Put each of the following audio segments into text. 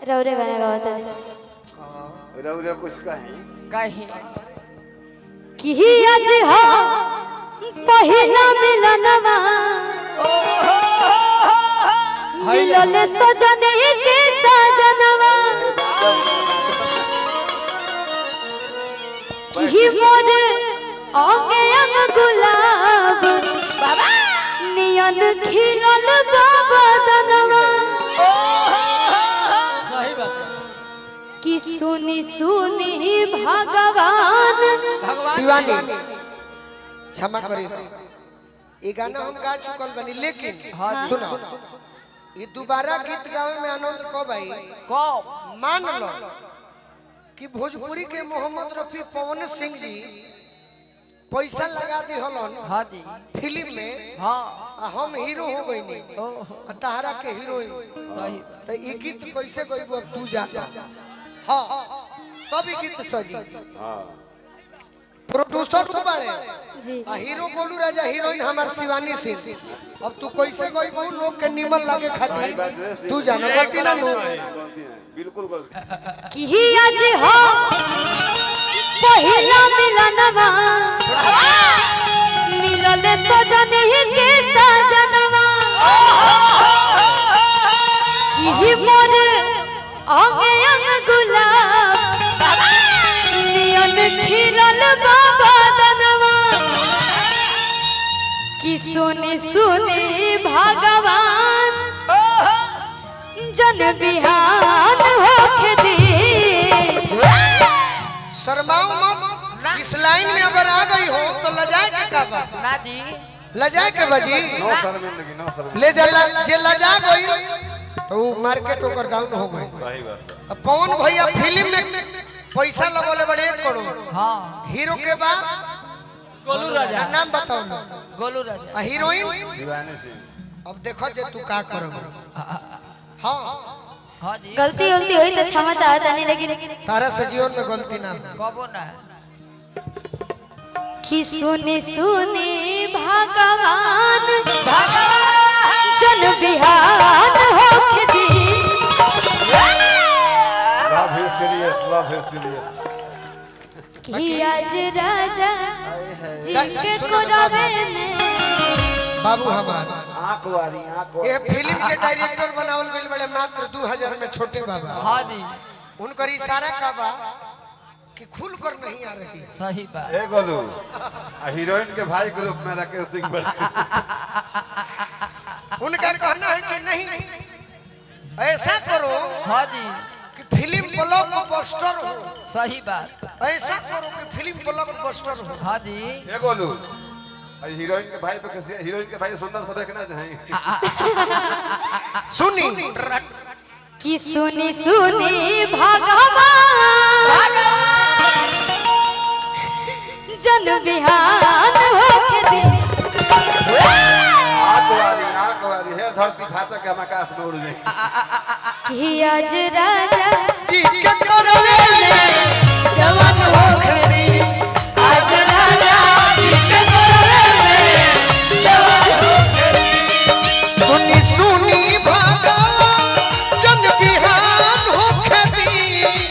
रौरे गाना गाता है रौरे कुछ कहीं कि आज हो पहिला मिलनवा मिलल सजने के सजनवा कि मोर अंगे अंग गुलाब नियन खिलल बाबा दनवा कि सुनी सुनी भगवान शिवानी क्षमा करी ये गाना हम गा चुकल बनी लेकिन सुनो ये दोबारा गीत गावे में आनंद कब आई मान लो कि भोजपुरी के मोहम्मद रफी पवन सिंह जी पैसा लगा दी हलन फिल्म में हम हीरो हो गई नहीं तहरा के हीरोइन तो ये गीत कैसे गईबो अब तू जाता हाँ तब ये गीत सजी प्रोड्यूसर तो बड़े हीरो गोलू राजा हीरोइन हमार शिवानी सिंह अब तू कैसे गईबो लोग के निमन लागे खातिर तू जाना गलती ना लो बिल्कुल गलती कि आज हो पहिला मिलनवा मिलल सजने के सजनवा कि मोर अंगे अंग गुलाब नियन खिलल बाबा दनवा कि सुनी सुनी भगवान जन बिहान होके दे शर्माओ मत इस लाइन में अगर आ गई हो तो लजाए के का बा ना जी लजाए के बजी नो शर्मिंदगी नो शर्मिंदगी ले जला जे लजा गई तो मार्केट ओकर डाउन हो गई सही बात तो पवन भैया फिल्म में पैसा लगोले बड़े 1 करोड़ हाँ हीरो के बाद गोलू राजा नाम बताओ ना गोलू राजा हीरोइन शिवानी सिंह अब देखो जे तू का करोगे हाँ हाँ जी गलती गलती हुई तो क्षमा चाहता नहीं लेकिन तारा से जीवन में गलती ना कबो ना कि सुनी सुनी भगवान जन बिहान होके दी love is serious love is serious कि आज राजा जी के कोरवे में बाबू हमार आंख वारी ये फिल्म के डायरेक्टर बनावल गइल बड़े मात्र 2000 में छोटे बाबा हाँ जी उनकर इशारा का बा कि खुल कर नहीं आ रही है सही बात ए गोलू हीरोइन के भाई ग्रुप में राकेश सिंह बड़े उनका कहना है कि नहीं ऐसा करो हाँ जी कि फिल्म ब्लॉकबस्टर हो सही बात ऐसा करो कि फिल्म ब्लॉकबस्टर हो हाँ जी ए गोलू हीरोइन के भाई पे कैसे हीरोइन के भाई सुंदर सब देखना चाहिए सुनी कि सुनी सुनी भगवान जन बिहान होके दी आंख वारी हेर धरती फाटक के हम आकाश में उड़ गई कि आज राजा जी के करवे में जवान हो खड़ी आज राजा जी के कोरवे में जवान हो सुनी सुनी भगवान जन बिहान हो खड़ी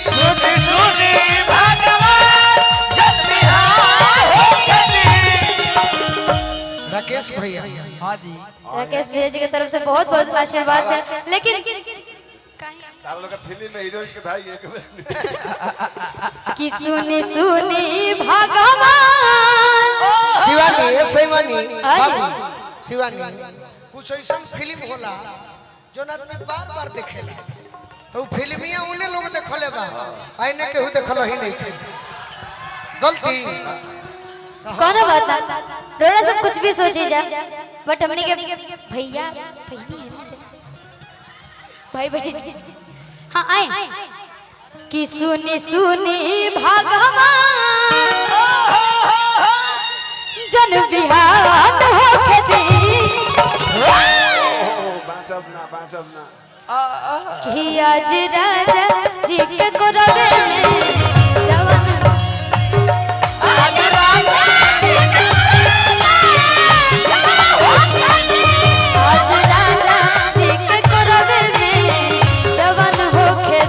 सुनी सुनी भगवान जन बिहान होके दी राकेश भैया हाँ जी राकेश भैया जी की तरफ से बहुत बहुत आशीर्वाद है लेकिन तार लोग फिल्म में हीरोइन के भाई एक कि सुनी सुनी भगवान शिवानी ये शिवानी हाँ जी। बाबू शिवानी कुछ ऐसा फिल्म होला जो आदमी बार बार देखेला तो फिल्मिया उन्हें लोग देखले बा आईने केहू देखल ही नहीं थे गलती कौन बात ना रोड़ा सब कुछ भी सोची जा बट हमने के भैया बहनी है ना भाई भाई हाँ आए कि सुनी सुनी भगवान जन बिहान होके दी बांचब ना कि आज राजा जी के कोरवे में जवान आज राजा जी के आज राजा जी के कोरवे में जवान होके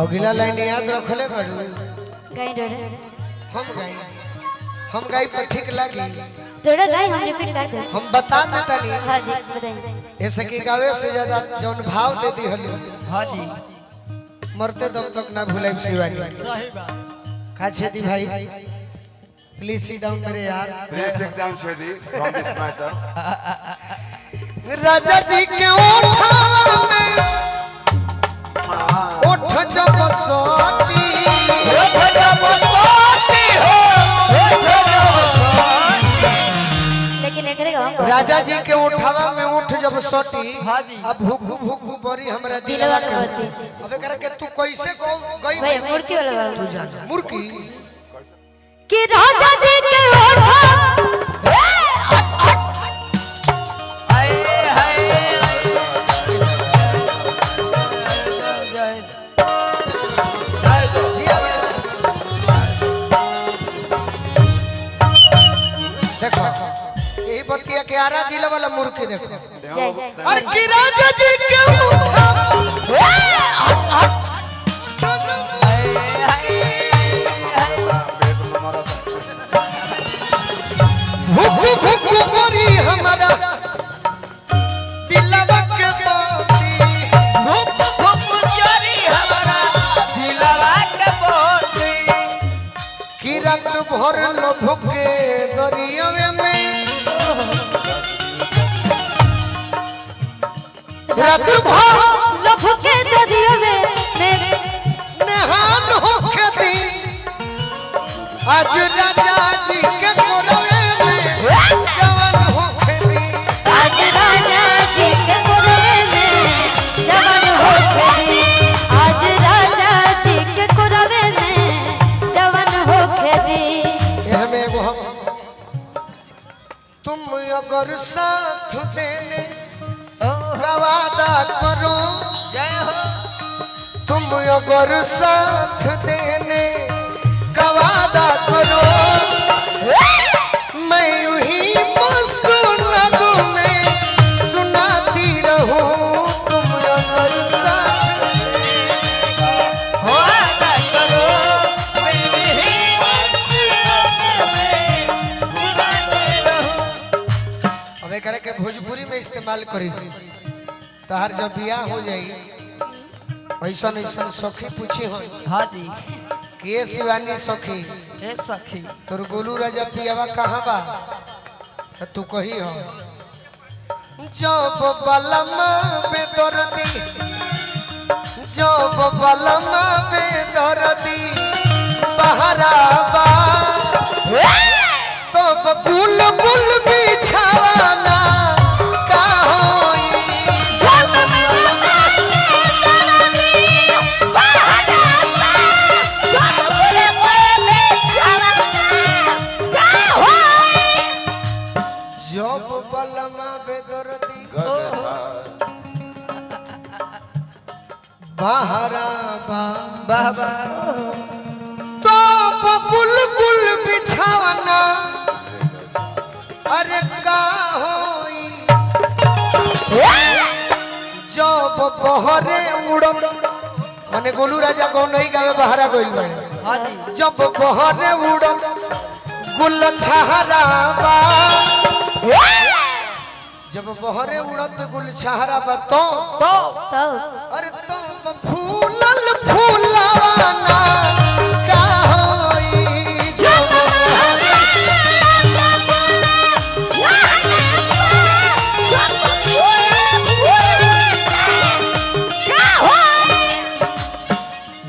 अगला लाइन याद रखले बड़ू गाई रोड़ा हम गाई पर ठीक लगी थोड़ा गाई हम रिपीट कर दे। हम बता देता नहीं हाँ जी बताइए। ऐसे की गावे से ज्यादा जौन भाव दे दी हलो हाँ जी मरते दम तक ना भुलाई शिवानी सही बात खाछे दी भाई प्लीज सिट डाउन मेरे यार Please sit down, Shadi, from this matter. राजा जी के ओठावा में ओठ जब सोती लेकिन एकरे गाँव राजा जी के उठावा में उठ जब सोटी हाँ जी। अब भूखू भूखू बड़ी हमरा दिलवा दिलवा के के होती। अबे करे के तू कैसे गई भाई मुर्की वाला बाबू तू जान मुर्की कि राजा जी के ओठा हाय हाय देखो यही बतिया के आरा जिला वाला मुर्की देखो जय जय और कि राजा जी के उठावा भूखू भूखू बड़ी हमरा दिलवा के बाती कि रात भर लो भूखे दरियावे में रात भर लभ के दरिया में मैं नहान होके दी आज राजा जी के कोरवे में जवान होके दी आज राजा जी के कोरवे में जवान हो खेदी आज राजा जी के कोरवे में जवान हो खेदी यह में एगो हम तुम अगर साथ देने का वादा करो जय हो तुम अगर साथ देने का वादा करो मैं यूं ही मस्त नगों में सुनाती रहूं तुम अगर साथ वादा करो मेरी बुलाते रहो अबे करे के भोजपुरी में इस्तेमाल करी तहार जब बियाह हो जाई ऐसा ऐसा सखी पूछी हो हाँ जी कि ये शिवानी सखी ए सखी तोर गोलू राजा पियावा कहाँ बा तो तू कही हो जब बलमा बेदर्दी जब बलमा बेदर्दी बहराबा तब गुल गुल बिछाना का होई जब बलमा बेदर्दी बहराबा वाह वाह तो गुल गुल बिछावना अरे का होई जब बहरे उड़म माने गोलू राजा को नहीं गावे बहरा गइल बा हाँ जी जब बहरे उड़म गुल छहराबा जब बहरे उड़त गुल छहराबा तो तो तो अरे तो फूलल फूलाना का होई जब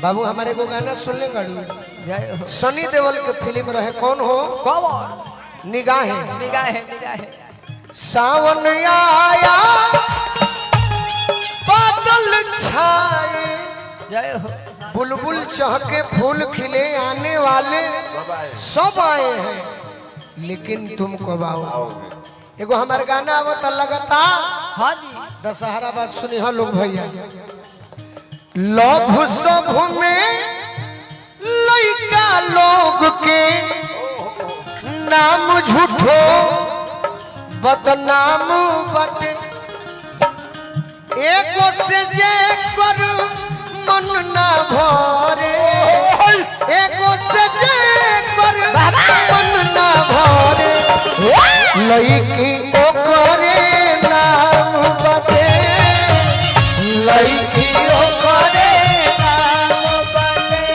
बाबू हमारे को गाना सुनले बाड़ू जय हो सनी देओल के फिल्म रहे कौन हो कौन निगाहें निगाह सावन आया बादल छाए जय हो बुलबुल चहके फूल खिले आने वाले सब आए हैं लेकिन तुम कब आओगे एगो हमारे गाना आवत लगता हाँ जी दशहरा बात सुनी हो लोग भैया लभ सब में लइका लोग के नाम झूठो बदनाम बटे एगो से जे कर मन ना भरे एको सजे पर मन ना भरे लईकी ओकरे नाम बते लईकी ओकरे नाम बने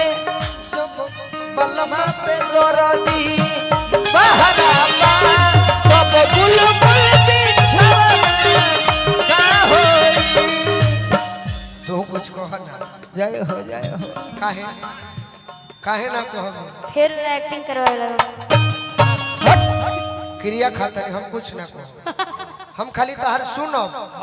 बलमा पे गोरदी बहरा तब बुलबुल बिछड़ना का होई। तू कुछ कह ना जय हो काहे काहे ना कहब फिर एक्टिंग करवाए लगा क्रिया खातिर हम कुछ ना कह हम खाली तहर सुनब